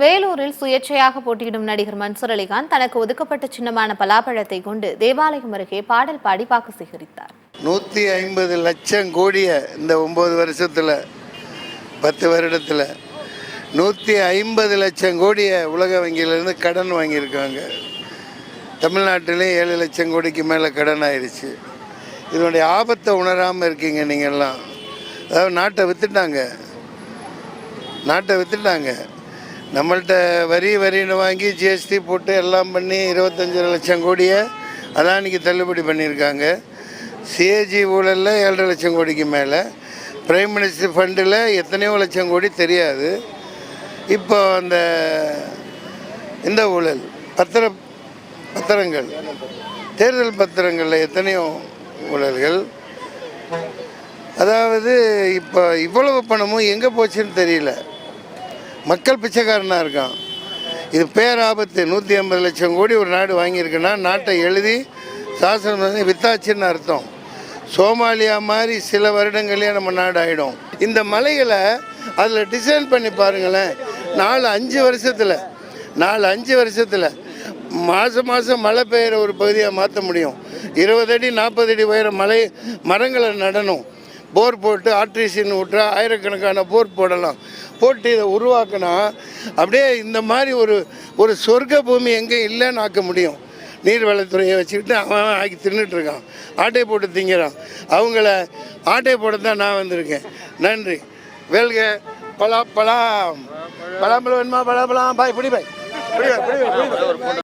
வேலூரில் சுயேட்சையாக போட்டியிடும் நடிகர் மன்சூர் அலிகான் தனக்கு ஒதுக்கப்பட்ட சின்னமான பலாப்பழத்தை கொண்டு தேவாலயம் அருகே பாடல் பாடி வாக்கு சேகரித்தார். 150 லட்சம் கோடியை இந்த 9 வருஷத்தில் 10 வருடத்தில் 150 லட்சம் கோடியை உலக வங்கியிலேருந்து கடன் வாங்கியிருக்காங்க. தமிழ்நாட்டிலே 7 லட்சம் கோடிக்கு மேலே கடன் ஆயிடுச்சு. இதனுடைய ஆபத்தை உணராமல் இருக்கீங்க நீங்கள்லாம். அதாவது நாட்டை விற்றுட்டாங்க. நம்மள்கிட்ட வரின்னு வாங்கி ஜிஎஸ்டி போட்டு எல்லாம் பண்ணி 25 லட்சம் கோடியை அதானிக்கு தள்ளுபடி பண்ணியிருக்காங்க. சிஏஜி ஊழலில் 7.5 லட்சம் கோடிக்கு மேலே, பிரைம் மினிஸ்டர் ஃபண்டில் எத்தனையோ லட்சம் கோடி தெரியாது. இப்போ இந்த ஊழல் பத்திரங்கள், தேர்தல் பத்திரங்களில் எத்தனையோ ஊழல்கள். அதாவது இப்போ இவ்வளவு பணமும் எங்கே போச்சுன்னு தெரியல. மக்கள் பிச்சைக்காரனாக இருக்கான். இது பேராபத்து. 150 லட்சம் கோடி ஒரு நாடு வாங்கியிருக்குன்னா நாட்டை எழுதி சாசனம் வித்தாச்சுன்னு அர்த்தம். சோமாலியா மாதிரி சில வருடங்களே நம்ம நாடு ஆகிடும். இந்த மலைகளை அதில் டிசைன் பண்ணி பாருங்களேன். 4-5 வருஷத்தில் மாதம் மழை பெய்கிற ஒரு பகுதியாக மாற்ற முடியும். 20 அடி 40 அடி உயர மரங்களை நடணும். போர் போட்டு ஆர்டிசின்னு விட்டா ஆயிரக்கணக்கான போர் போட்டு இதை உருவாக்கினா அப்படியே இந்த மாதிரி ஒரு சொர்க்க பூமி எங்கே இல்லைன்னு ஆக்க முடியும். நீர்வளத்துறையை வச்சுக்கிட்டு அவன் ஆக்கி தின்னுட்டுருக்கான், ஆட்டை போட்டு திங்கிறான். அவங்கள ஆட்டை போட தான் நான் வந்திருக்கேன். நன்றி. வெல்க. பலாப்பழம் வேணுமா? பலாப்பழம் பாய் பிடி பாய்.